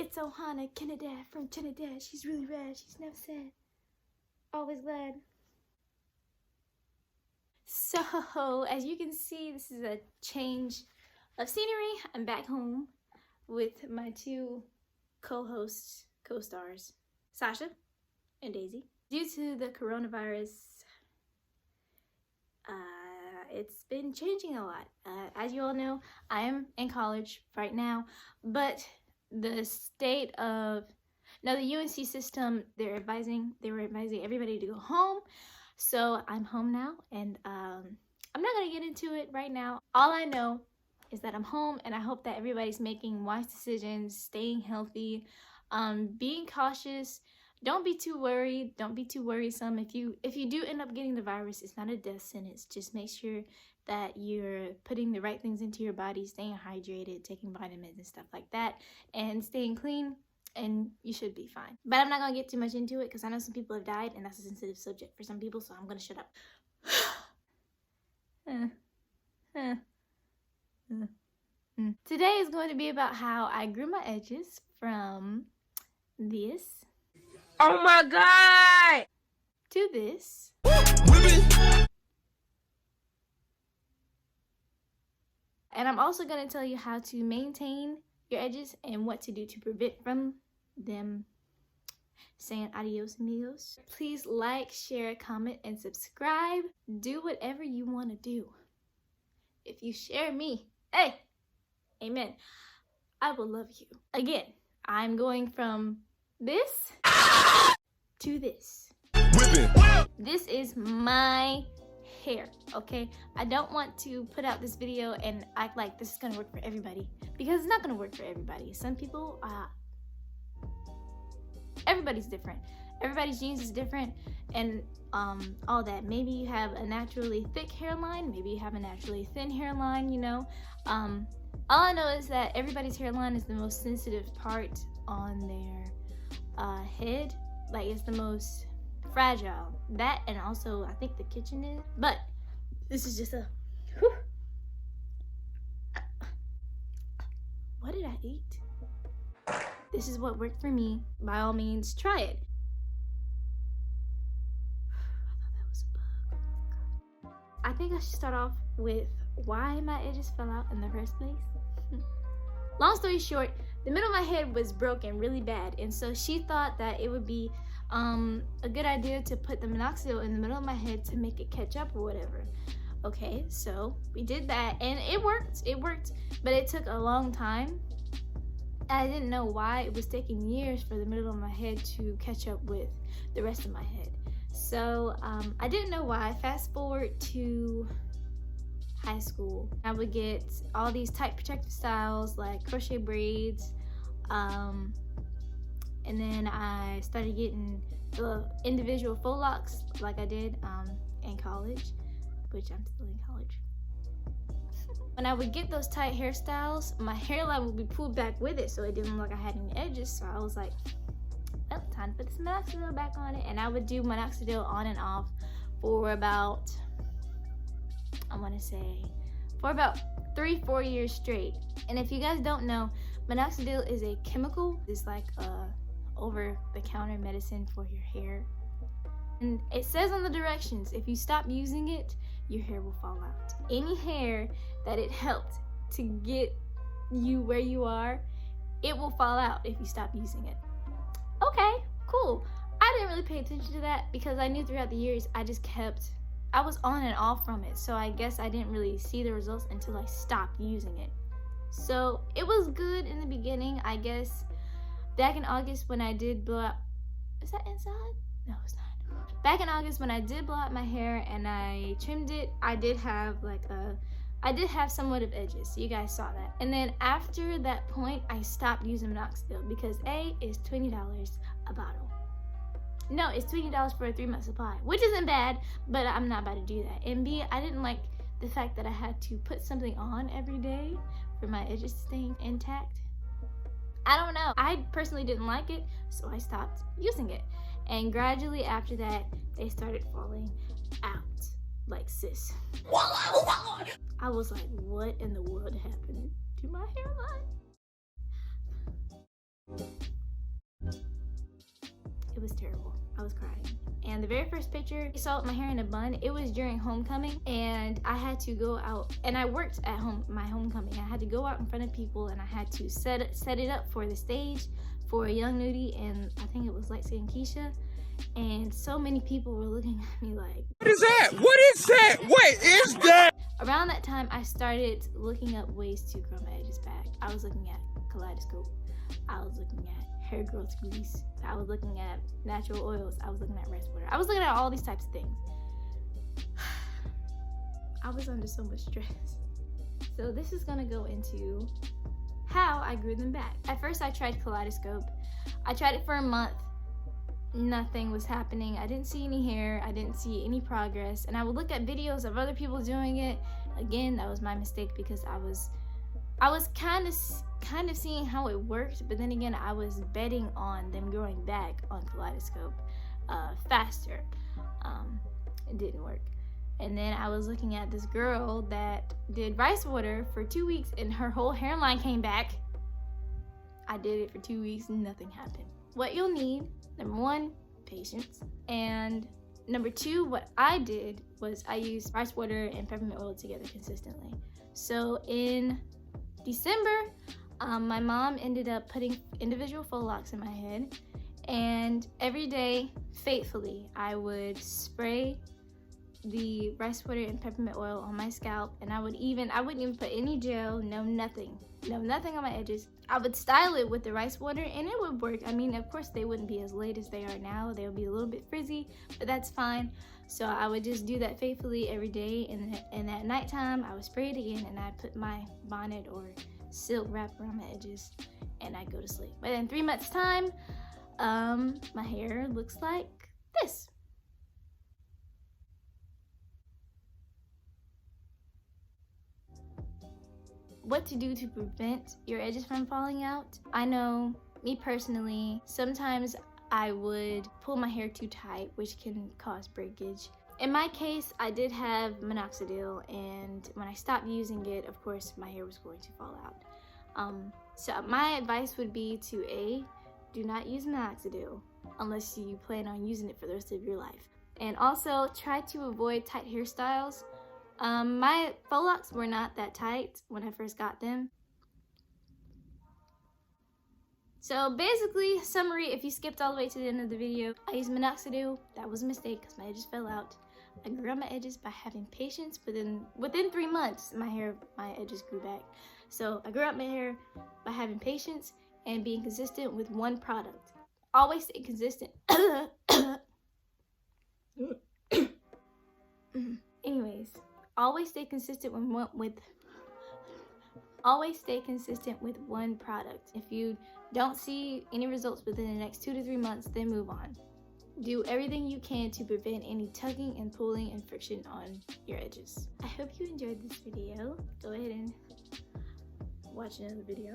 It's Ohana.kennedyf from Trinidad. She's really rad. She's never sad. Always glad. So, as you can see, this is a change of scenery. I'm back home with my two co-hosts, co-stars, Sasha and Daisy. Due to the coronavirus, it's been changing a lot. As you all know, I am in college right now, but the UNC system, they were advising everybody to go home. So I'm home now, and I'm not gonna get into it right now. All I know is that I'm home, and I hope that everybody's making wise decisions, staying healthy, being cautious. Don't be too worried. Don't be too worrisome. If you do end up getting the virus, it's not a death sentence. Just make sure that you're putting the right things into your body, staying hydrated, taking vitamins and stuff like that, and staying clean, and you should be fine. But I'm not gonna get too much into it because I know some people have died, and that's a sensitive subject for some people, so I'm gonna shut up. Today is going to be about how I grew my edges from this, oh my god, to this, and I'm also going to tell you how to maintain your edges and what to do to prevent from them saying adios amigos. Please like, share, comment, and subscribe. Do whatever you want to do. If you share me, hey, amen, I will love you. Again, I'm going from this to this. This is my hair, okay? I don't want to put out this video and act like this is gonna work for everybody, because it's not gonna work for everybody. Some people, everybody's different. Everybody's genes is different, and all that. Maybe you have a naturally thick hairline, maybe you have a naturally thin hairline, you know. All I know is that everybody's hairline is the most sensitive part on their head. Like, it's the most fragile. That, and also I think the kitchen is, but this is just a whew. What did I eat? This is what worked for me. By all means, try it. I thought that was a bug. Oh my god. I think I should start off with why my edges fell out in the first place. Long story short, the middle of my head was broken really bad, and so she thought that it would be a good idea to put the minoxidil in the middle of my head to make it catch up or whatever. Okay, so we did that, and it worked, but it took a long time. I didn't know why it was taking years for the middle of my head to catch up with the rest of my head. So I didn't know why. Fast forward to high school, I would get all these tight protective styles like crochet braids, and then I started getting the individual faux locks like I did in college, which I'm still in college. When I would get those tight hairstyles, my hairline would be pulled back with it, so it didn't look like I had any edges. So I was like, well, time to put this minoxidil back on it. And I would do minoxidil on and off for about, I want to say, for about 3-4 years straight. And if you guys don't know, minoxidil is a chemical. It's like a over-the-counter medicine for your hair. And it says on the directions, if you stop using it, your hair will fall out. Any hair that it helped to get you where you are, it will fall out if you stop using it. Okay, cool. I didn't really pay attention to that because I knew throughout the years I was on and off from it, so I guess I didn't really see the results until I stopped using it. So it was good in the beginning, I guess. Back in August when I did blow out, is that inside? No, it's not. Back in August when I did blow out my hair and I trimmed it, I did have somewhat of edges, so you guys saw that. And then after that point, I stopped using minoxidil because A, it's $20 a bottle. No, it's $20 for a 3-month supply, which isn't bad, but I'm not about to do that. And B, I didn't like the fact that I had to put something on every day for my edges to stay intact. I don't know. I personally didn't like it, so I stopped using it. And gradually after that, they started falling out like sis. I was like, what in the world happened to my hairline? It was terrible. I was crying. And the very first picture you saw with my hair in a bun, it was during homecoming, and I had to go out, and I worked at home my homecoming. I had to go out in front of people, and I had to set it up for the stage for a young nudie, and I think it was light skinned Keisha. And so many people were looking at me like, What is that? What is that? What is that? Around that time, I started looking up ways to grow my edges back. I was looking at Kaleidoscope. I was looking at hair growth grease. I was looking at natural oils. I was looking at rice water. I was looking at all these types of things. I was under so much stress. So this is gonna go into how I grew them back. At first, I tried Kaleidoscope. I tried it for a month. Nothing was happening. I didn't see any hair. I didn't see any progress. And I would look at videos of other people doing it. Again, that was my mistake because I was kind of seeing how it worked, but then again, I was betting on them growing back on Kaleidoscope faster. It didn't work. And then I was looking at this girl that did rice water for 2 weeks and her whole hairline came back. I did it for 2 weeks and nothing happened. What you'll need, number one, patience. And number two, what I did was I used rice water and peppermint oil together consistently. So in December, my mom ended up putting individual faux locks in my head, and every day, faithfully, I would spray the rice water and peppermint oil on my scalp, and I wouldn't even put any gel, nothing on my edges. I would style it with the rice water and it would work. I mean, of course they wouldn't be as laid as they are now. They would be a little bit frizzy, but that's fine. So I would just do that faithfully every day, and at nighttime I would spray it again, and I put my bonnet or silk wrap around my edges and I'd go to sleep. But in 3 months time, my hair looks like this. What to do to prevent your edges from falling out? I know, me personally, sometimes I would pull my hair too tight, which can cause breakage. In my case, I did have minoxidil, and when I stopped using it, of course, my hair was going to fall out. So my advice would be to A, do not use minoxidil unless you plan on using it for the rest of your life. And also, try to avoid tight hairstyles. My faux locks were not that tight when I first got them. So basically, summary, if you skipped all the way to the end of the video, I used minoxidil. That was a mistake because my edges fell out. I grew out my edges by having patience. Within 3 months, my edges grew back. So I grew out my hair by having patience and being consistent with one product. Always stay consistent. Anyways, always stay consistent with one product. If you don't see any results within the next 2 to 3 months, then move on. Do everything you can to prevent any tugging and pulling and friction on your edges. I hope you enjoyed this video. Go ahead and watch another video.